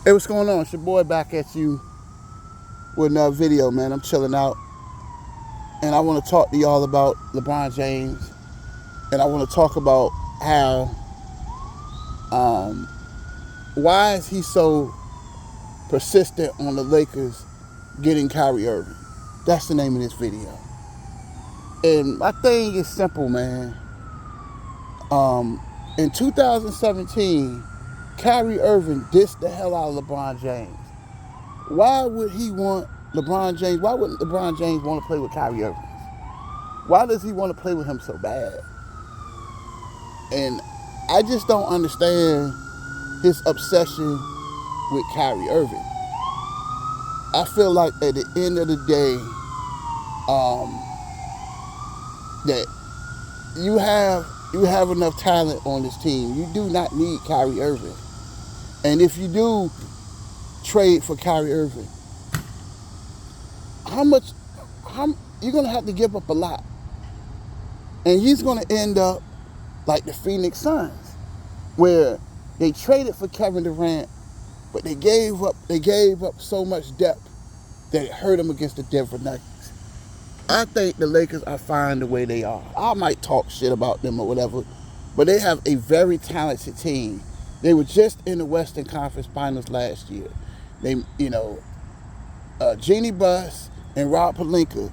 Hey, what's going on? It's your boy back at you with another video, man. I'm chilling out, and I want to talk to y'all about LeBron James, and I want to talk about how, why is he so persistent on the Lakers getting Kyrie Irving? That's the name of this video. And my thing is simple, man. In 2017, Kyrie Irving dissed the hell out of LeBron James. Why would he want LeBron James? Why would LeBron James want to play with Kyrie Irving? Why does he want to play with him so bad? And I just don't understand his obsession with Kyrie Irving. I feel like at the end of the day, that you have enough talent on this team. You do not need Kyrie Irving. And if you do trade for Kyrie Irving, you're gonna have to give up a lot. And he's gonna end up like the Phoenix Suns, where they traded for Kevin Durant, but they gave up so much depth that it hurt them against the Denver Nuggets. I think the Lakers are fine the way they are. I might talk shit about them or whatever, but they have a very talented team. They were just in the Western Conference Finals last year. They, Jeannie Buss and Rob Pelinka.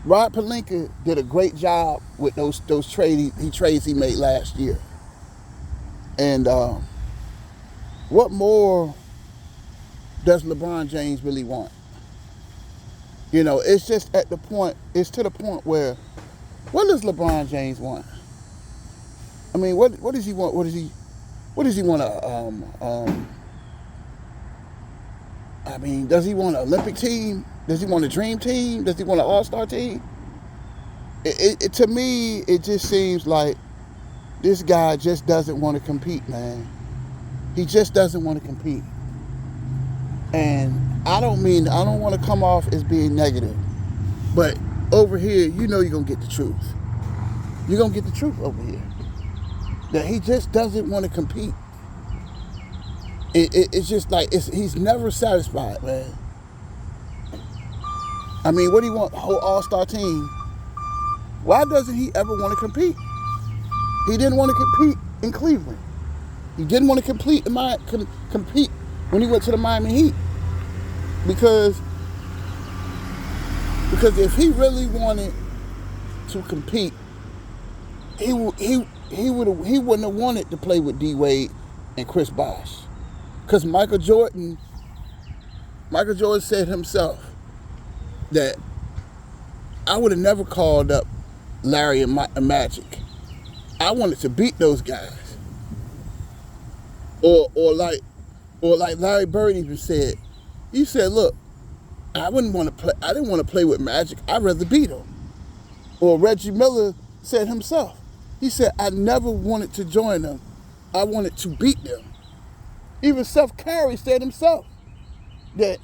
Rob Pelinka did a great job with those trades he made last year. And what more does LeBron James really want? It's just to the point where, what does LeBron James want? I mean, what does he want? What does he want I mean, does he want an Olympic team? Does he want a dream team? Does he want an all-star team? To me, it just seems like this guy just doesn't want to compete, man. He just doesn't want to compete. And I don't want to come off as being negative, but over here, you're going to get the truth. You're going to get the truth over here. That he just doesn't want to compete. It's just like, he's never satisfied, man. I mean, what do you want? A whole all-star team? Why doesn't he ever want to compete? He didn't want to compete in Cleveland. He didn't want to compete when he went to the Miami Heat. Because if he really wanted to compete, he wouldn't have wanted to play with D Wade and Chris Bosh. Because Michael Jordan said himself that I would have never called up Larry and Magic. I wanted to beat those guys. Or like Larry Bird even said. He said, look, I didn't want to play with Magic. I'd rather beat him. Or Reggie Miller said himself. He said, I never wanted to join them. I wanted to beat them. Even Steph Curry said himself that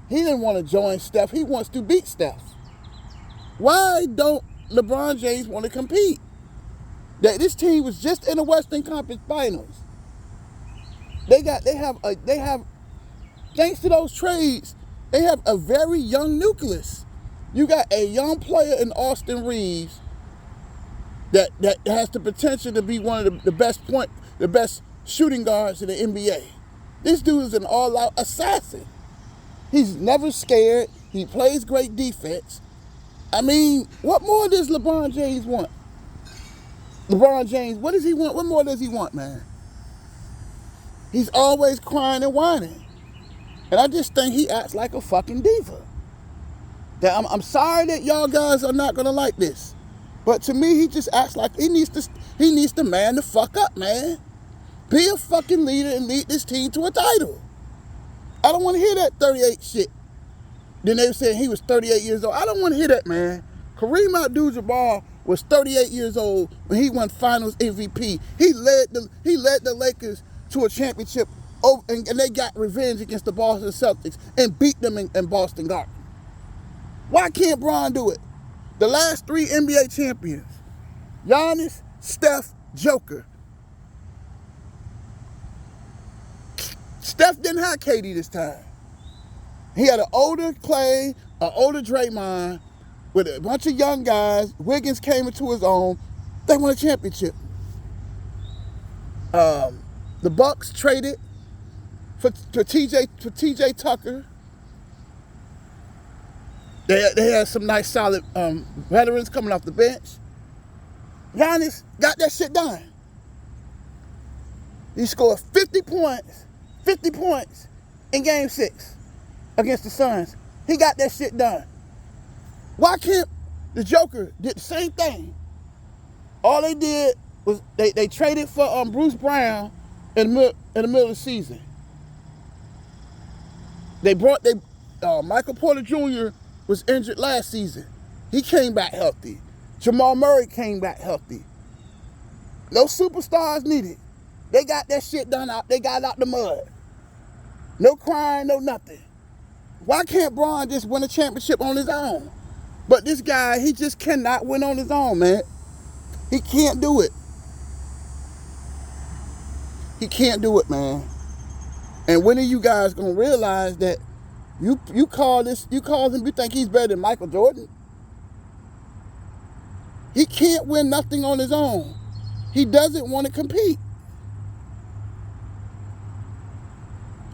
he didn't want to join Steph. He wants to beat Steph. Why don't LeBron James want to compete? That this team was just in the Western Conference Finals. They have, thanks to those trades, they have a very young nucleus. You got a young player in Austin Reeves that has the potential to be one of the best shooting guards in the NBA. This dude is an all-out assassin. He's never scared. He plays great defense. I mean, what more does LeBron James want? LeBron James, what does he want? What more does he want, man? He's always crying and whining. And I just think he acts like a fucking diva. That I'm sorry that y'all guys are not gonna like this. But to me, he just acts like he needs to man the fuck up, man. Be a fucking leader and lead this team to a title. I don't want to hear that 38 shit. Then they were saying he was 38 years old. I don't want to hear that, man. Kareem Abdul-Jabbar was 38 years old when he won Finals MVP. He led the Lakers to a championship, and they got revenge against the Boston Celtics and beat them in Boston Garden. Why can't Bron do it? The last 3 NBA champions, Giannis, Steph, Joker. Steph didn't have KD this time. He had an older Clay, an older Draymond, with a bunch of young guys. Wiggins came into his own. They won a championship. The Bucks traded for TJ Tucker. They had some nice solid veterans coming off the bench. Giannis got that shit done. He scored 50 points in Game 6 against the Suns. He got that shit done. Why can't the Joker did the same thing? All they did was they traded for Bruce Brown in the middle of the season. Michael Porter Jr. was injured last season. He came back healthy. Jamal Murray came back healthy. No superstars needed. They got that shit done out. They got out the mud. No crying, no nothing. Why can't Bron just win a championship on his own? But this guy, he just cannot win on his own, man. He can't do it. He can't do it, man. And when are you guys gonna realize that you call him, you think he's better than Michael Jordan? He can't win nothing on his own. He doesn't want to compete.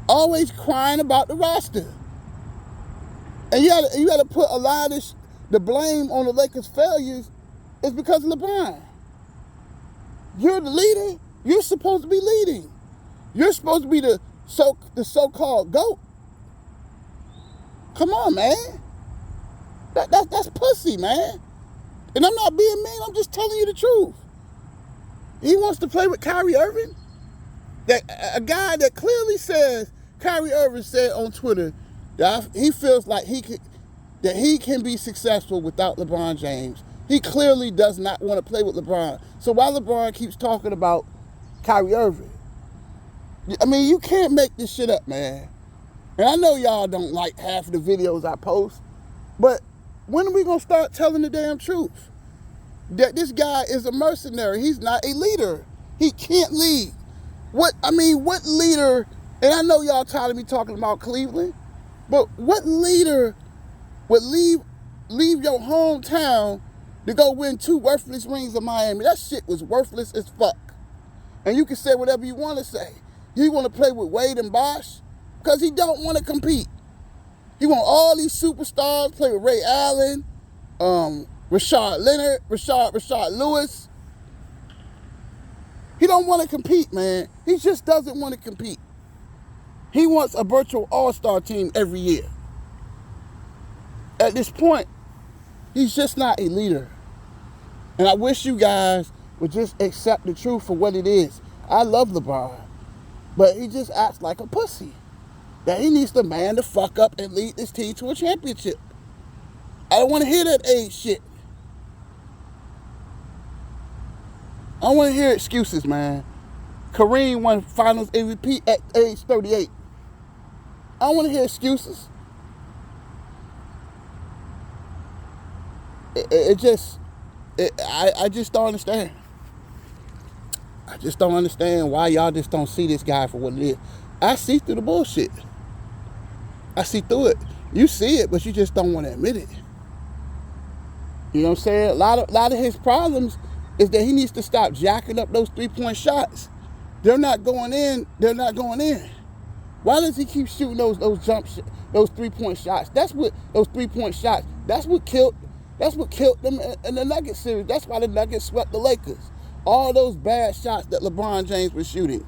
Always crying about the roster. And you had to put a lot of the blame on the Lakers' failures is because of LeBron. You're the leader. You're supposed to be leading. You're supposed to be the so-called GOAT. Come on, man. That's pussy, man. And I'm not being mean. I'm just telling you the truth. He wants to play with Kyrie Irving. A guy that clearly says, Kyrie Irving said on Twitter that he feels like he can be successful without LeBron James. He clearly does not want to play with LeBron. So why LeBron keeps talking about Kyrie Irving? I mean, you can't make this shit up, man. And I know y'all don't like half of the videos I post, but when are we going to start telling the damn truth? That this guy is a mercenary. He's not a leader. He can't lead. What leader, and I know y'all tired of me talking about Cleveland, but what leader would leave your hometown to go win 2 worthless rings in Miami? That shit was worthless as fuck. And you can say whatever you want to say. You want to play with Wade and Bosh? Because he don't want to compete. He want all these superstars, play with Ray Allen, Rashard Leonard, Rashard Lewis. He don't want to compete, man. He just doesn't want to compete. He wants a virtual all-star team every year. At this point, he's just not a leader. And I wish you guys would just accept the truth for what it is. I love LeBron, but he just acts like a pussy. That he needs to man the fuck up and lead this team to a championship. I don't want to hear that age shit. I don't want to hear excuses, man. Kareem won Finals MVP at age 38. I don't want to hear excuses. I just don't understand. I just don't understand why y'all just don't see this guy for what it is. I see through the bullshit. I see through it. You see it, but you just don't want to admit it. You know what I'm saying? A lot of his problems is that he needs to stop jacking up those 3-point shots. They're not going in. They're not going in. Why does he keep shooting those 3-point shots? That's what those 3-point shots. That's what killed them in the Nuggets series. That's why the Nuggets swept the Lakers. All those bad shots that LeBron James was shooting.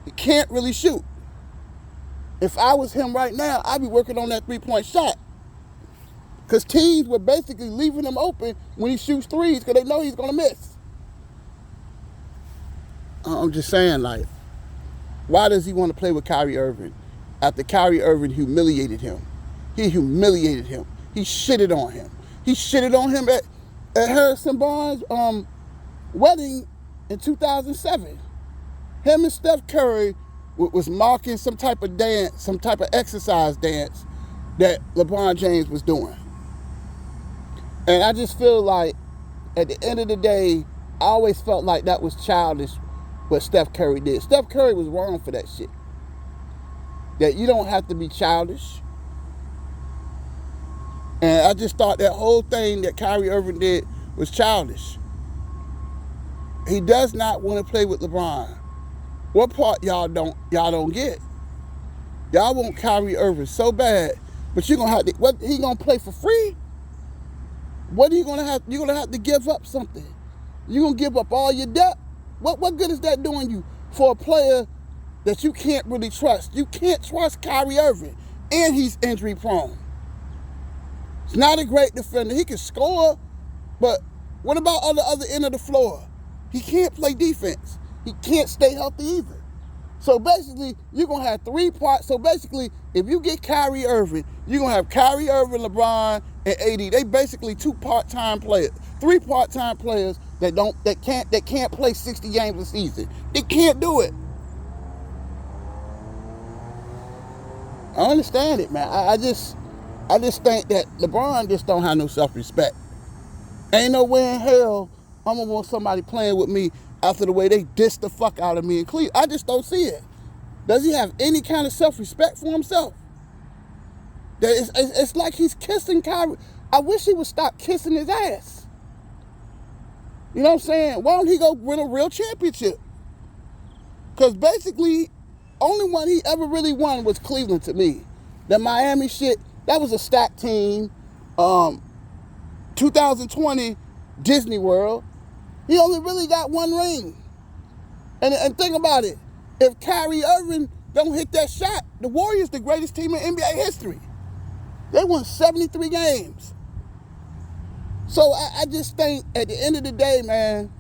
He can't really shoot. If I was him right now, I'd be working on that 3-point shot. Because teams were basically leaving him open when he shoots threes because they know he's going to miss. I'm just saying, like, why does he want to play with Kyrie Irving after Kyrie Irving humiliated him? He humiliated him. He shitted on him. He shitted on him at Harrison Barnes' wedding in 2007. Him and Steph Curry was mocking some type of dance, some type of exercise dance that LeBron James was doing. And I just feel like at the end of the day, I always felt like that was childish what Steph Curry did. Steph Curry was wrong for that shit. that you don't have to be childish. And I just thought that whole thing that Kyrie Irving did was childish. He does not want to play with LeBron. What part y'all don't get? Y'all want Kyrie Irving so bad, but you're gonna have to. What, he gonna play for free? What are you gonna have? You're gonna have to give up something. You're gonna give up all your debt. What good is that doing you for a player that you can't really trust? You can't trust Kyrie Irving, and he's injury prone. He's not a great defender. He can score, but what about on the other end of the floor? He can't play defense. He can't stay healthy either. So basically, you're going to have 3 parts. So basically, if you get Kyrie Irving, you're going to have Kyrie Irving, LeBron, and AD. They basically 2 part-time players, 3 part-time players that can't play 60 games a season. They can't do it. I understand it, man. I just think that LeBron just don't have no self-respect. Ain't no way in hell I'm gonna want somebody playing with me after the way they dissed the fuck out of me in Cleveland. I just don't see it. Does he have any kind of self-respect for himself? It's like he's kissing Kyrie. I wish he would stop kissing his ass. You know what I'm saying? Why don't he go win a real championship? Because basically, only one he ever really won was Cleveland to me. The Miami shit, that was a stacked team. 2020 Disney World, he only really got 1 ring. And think about it. If Kyrie Irving don't hit that shot, the Warriors the greatest team in NBA history. They won 73 games. So I just think at the end of the day, man,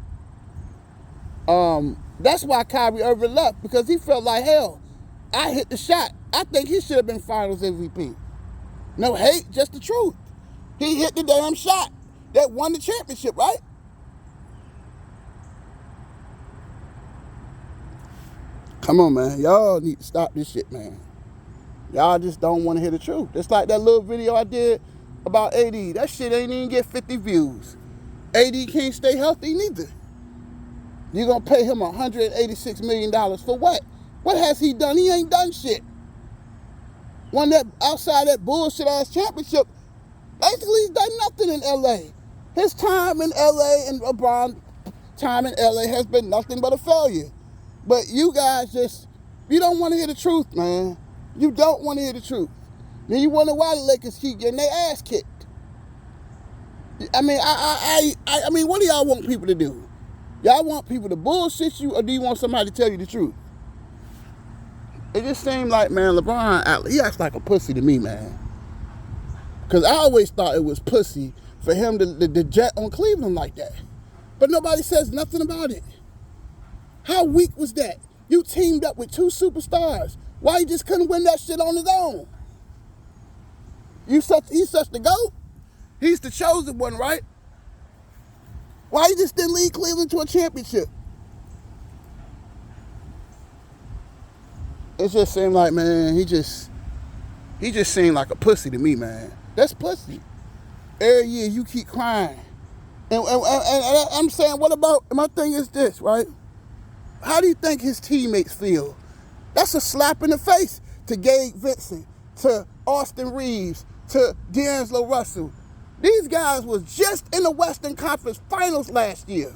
that's why Kyrie Irving left, because he felt like, hell, I hit the shot. I think he should have been Finals MVP. No hate, just the truth. He hit the damn shot that won the championship, right? Come on, man. Y'all need to stop this shit, man. Y'all just don't want to hear the truth. It's like that little video I did about AD. That shit ain't even get 50 views. AD can't stay healthy neither. You're going to pay him $186 million for what? What has he done? He ain't done shit. Won that outside that bullshit-ass championship. Basically, he's done nothing in L.A. His time in L.A. and LeBron time in L.A. has been nothing but a failure. But you guys you don't want to hear the truth, man. You don't want to hear the truth. Then you wonder why the Lakers keep getting their ass kicked. I mean, I mean, what do y'all want people to do? Y'all want people to bullshit you, or do you want somebody to tell you the truth? It just seemed like, man, LeBron, he acts like a pussy to me, man. Because I always thought it was pussy for him to jet on Cleveland like that. But nobody says nothing about it. How weak was that? You teamed up with 2 superstars. Why you just couldn't win that shit on his own? He's such the GOAT? He's the chosen one, right? Why you just didn't lead Cleveland to a championship? It just seemed like, man, he just seemed like a pussy to me, man. That's pussy. Every year you keep crying. And I'm saying, what about, my thing is this, right? How do you think his teammates feel? That's a slap in the face to Gabe Vincent, to Austin Reeves, to D'Angelo Russell. These guys was just in the Western Conference Finals last year,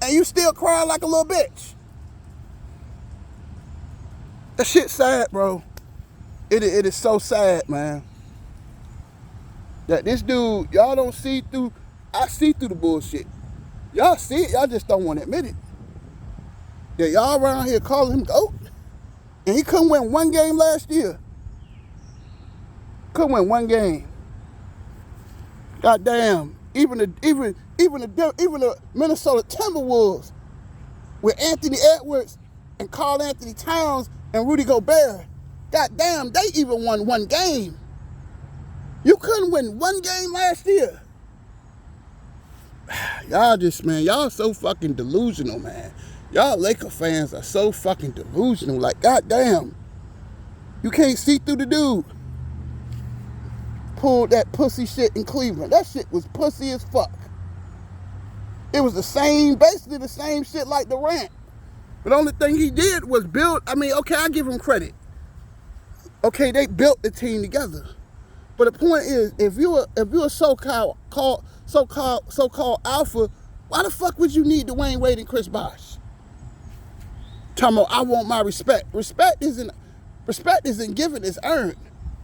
and you still crying like a little bitch. That shit's sad, bro. It is so sad, man. That this dude, y'all don't see through. I see through the bullshit. Y'all see it, y'all just don't want to admit it. That y'all around here calling him GOAT, and he couldn't win 1 game last year. Couldn't win 1 game. Goddamn. Even the Minnesota Timberwolves with Anthony Edwards and Karl Anthony Towns and Rudy Gobert, goddamn, they even won 1 game. You couldn't win 1 game last year. Y'all just, man, y'all so fucking delusional, man. Y'all Laker fans are so fucking delusional. Like, goddamn. You can't see through the dude. Pulled that pussy shit in Cleveland. That shit was pussy as fuck. It was basically the same shit like Durant. But the only thing he did was build, I mean, okay, I give him credit. Okay, they built the team together. But the point is, if you're a so-called alpha, why the fuck would you need Dwayne Wade and Chris Bosh? Talking about, I want my respect. Respect isn't given, it's earned.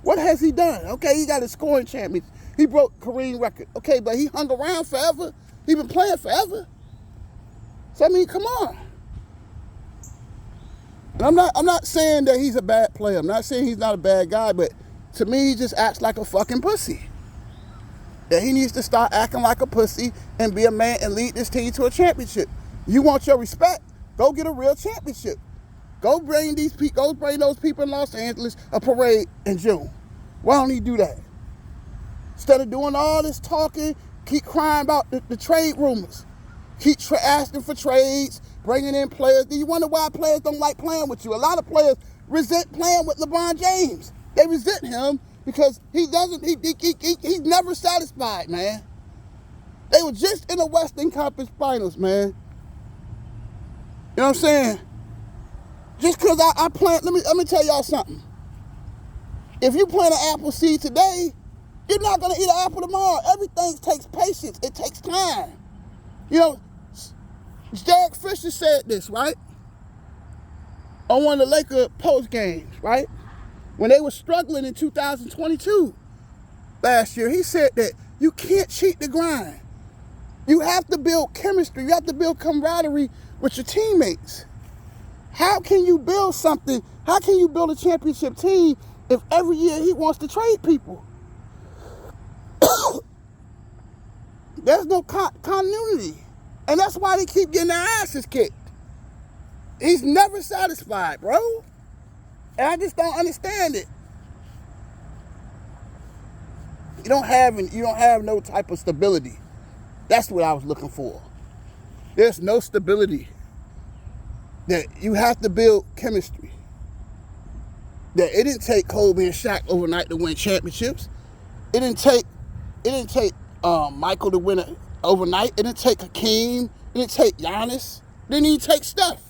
What has he done? Okay, he got a scoring champion. He broke Kareem record. Okay, but he hung around forever. He been playing forever. So I mean, come on. And I'm not saying that he's a bad player. I'm not saying he's not a bad guy, but to me, he just acts like a fucking pussy. That he needs to start acting like a pussy and be a man and lead this team to a championship. You want your respect? Go get a real championship. Go bring those people in Los Angeles a parade in June. Why don't he do that? Instead of doing all this talking, keep crying about the trade rumors. Keep asking for trades, bringing in players. Do you wonder why players don't like playing with you? A lot of players resent playing with LeBron James. They resent him because he's never satisfied, man. They were just in the Western Conference Finals, man. You know what I'm saying? Just because I plant, let me tell y'all something. If you plant an apple seed today, you're not going to eat an apple tomorrow. Everything takes patience. It takes time. You know, Derek Fisher said this, right? On one of the Lakers post games, right? When they were struggling in 2022 last year, he said that you can't cheat the grind. You have to build chemistry. You have to build camaraderie with your teammates. How can you build something? How can you build a championship team if every year he wants to trade people? There's no continuity. And that's why they keep getting their asses kicked. He's never satisfied, bro. And I just don't understand it. You don't have no type of stability. That's what I was looking for. There's no stability. That you have to build chemistry. That it didn't take Kobe and Shaq overnight to win championships. It didn't take Michael to win it overnight. It didn't take Hakeem. It didn't take Giannis. It didn't even take Steph.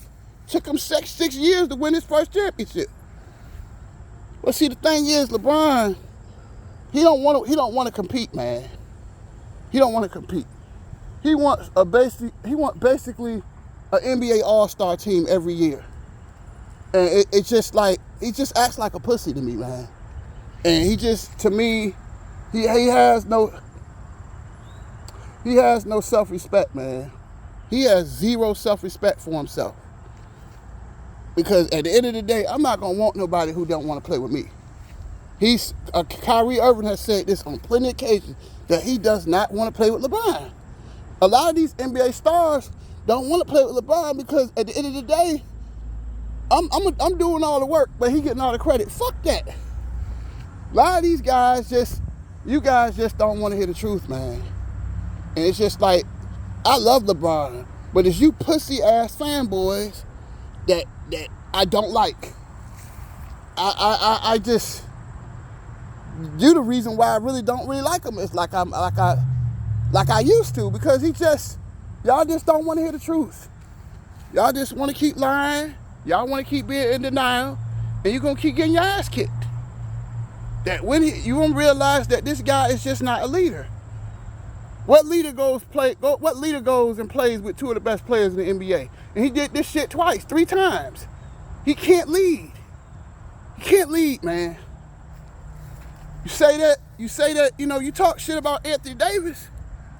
It took him 6 years to win his first championship. Well, see, the thing is, LeBron, he don't want to compete, man. He don't want to compete. He wants basically an NBA All-Star team every year. And it's just like, he just acts like a pussy to me, man. And he just, to me, he has no self-respect, man. He has zero self-respect for himself. Because at the end of the day, I'm not going to want nobody who don't want to play with me. Kyrie Irving has said this on plenty of occasions, that he does not want to play with LeBron. A lot of these NBA stars don't want to play with LeBron because at the end of the day, I'm doing all the work, but he getting all the credit. Fuck that. A lot of these guys you guys just don't want to hear the truth, man. And it's just like, I love LeBron, but it's you pussy ass fanboys that I don't like. I just, you the reason why I really don't really like him. It's like I used to, because y'all just don't want to hear the truth. Y'all just want to keep lying. Y'all want to keep being in denial, and you're going to keep getting your ass kicked. That when you won't realize that this guy is just not a leader. What leader goes and plays with two of the best players in the NBA? And he did this shit 3 times. He can't lead. He can't lead, man. You say that, you talk shit about Anthony Davis,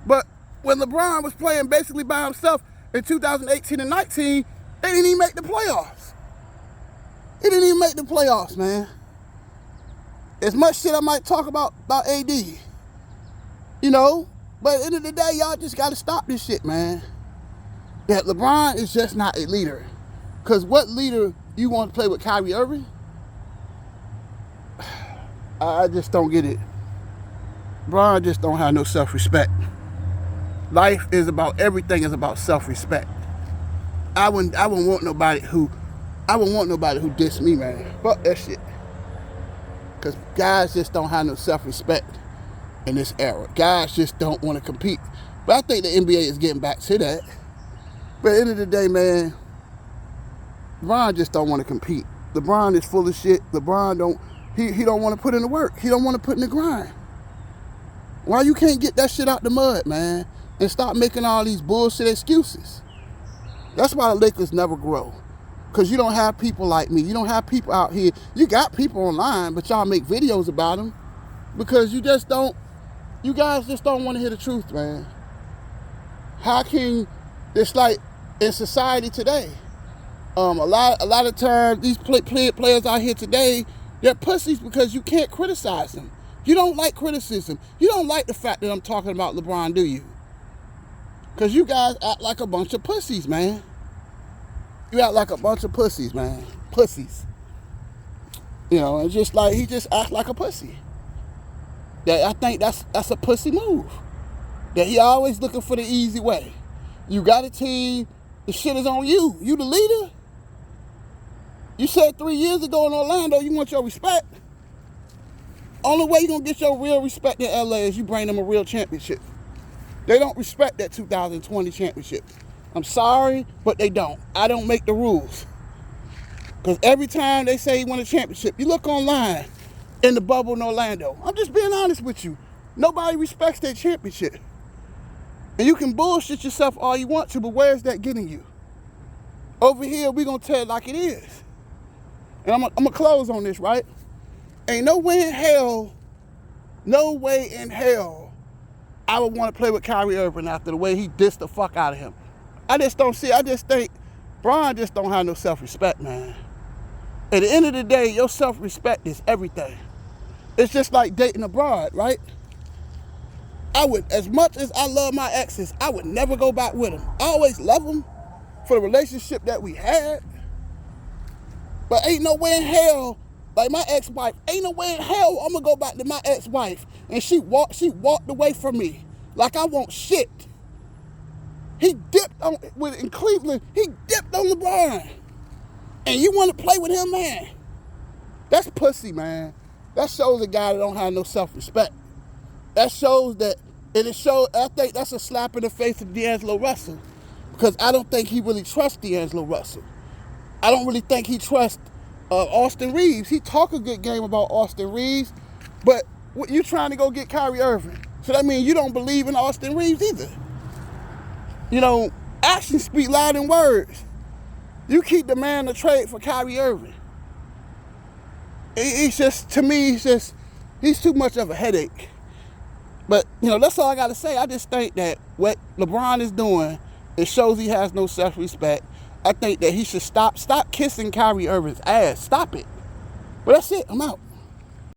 but when LeBron was playing basically by himself in 2018 and 19, they didn't even make the playoffs. They didn't even make the playoffs, man. As much shit I might talk about AD, but at the end of the day, y'all just got to stop this shit, man. That LeBron is just not a leader. Because what leader you want to play with, Kyrie Irving? I just don't get it. LeBron just don't have no self-respect. Life is about, everything is about self-respect. I wouldn't want nobody who diss me, man. Fuck that shit. Because guys just don't have no self-respect in this era. Guys just don't want to compete. But I think the NBA is getting back to that. But at the end of the day, man, LeBron just don't want to compete. LeBron is full of shit. LeBron He don't want to put in the work. He don't want to put in the grind. Why you can't get that shit out the mud, man, and stop making all these bullshit excuses? That's why the Lakers never grow. Because you don't have people like me. You don't have people out here. You got people online, but y'all make videos about them because you guys just don't want to hear the truth, man. How can, it's like in society today, a lot of times these players out here today, they're pussies because you can't criticize them. You don't like criticism. You don't like the fact that I'm talking about LeBron, do you? Because you guys act like a bunch of pussies, man. You act like a bunch of pussies, man. Pussies. You know, it's just like he just acts like a pussy. That I think that's a pussy move. That he always looking for the easy way. You got a team, the shit is on you. You the leader. You said 3 years ago in Orlando you want your respect. Only way you're gonna get your real respect in LA is you bring them a real championship. They don't respect that 2020 championship. I'm sorry, but they don't. I don't make the rules. Because every time they say he won a championship, you look online in the bubble in Orlando. I'm just being honest with you. Nobody respects that championship. And you can bullshit yourself all you want to, but where's that getting you? Over here, we're going to tell it like it is. And I'm going to close on this, right? Ain't no way in hell I would want to play with Kyrie Irving after the way he dissed the fuck out of him. I just think Bron just don't have no self-respect, man. At the end of the day, your self-respect is everything. It's just like dating a broad, right? As much as I love my exes, I would never go back with them. I always love them for the relationship that we had. But ain't no way in hell, like my ex-wife, ain't no way in hell I'm gonna go back to my ex-wife and she walked away from me like I want shit. He dipped on in Cleveland. He dipped on LeBron, and you want to play with him, man? That's pussy, man. That shows a guy that don't have no self-respect. That shows that, and it shows. I think that's a slap in the face of D'Angelo Russell, because I don't think he really trusts D'Angelo Russell. I don't really think he trusts Austin Reeves. He talk a good game about Austin Reeves, but you trying to go get Kyrie Irving. So that means you don't believe in Austin Reeves either. You know, actions speak louder than words. You keep demanding a trade for Kyrie Irving. He's just, to me, he's too much of a headache. But, you know, that's all I got to say. I just think that what LeBron is doing, it shows he has no self-respect. I think that he should stop kissing Kyrie Irving's ass. Stop it. But that's it. I'm out.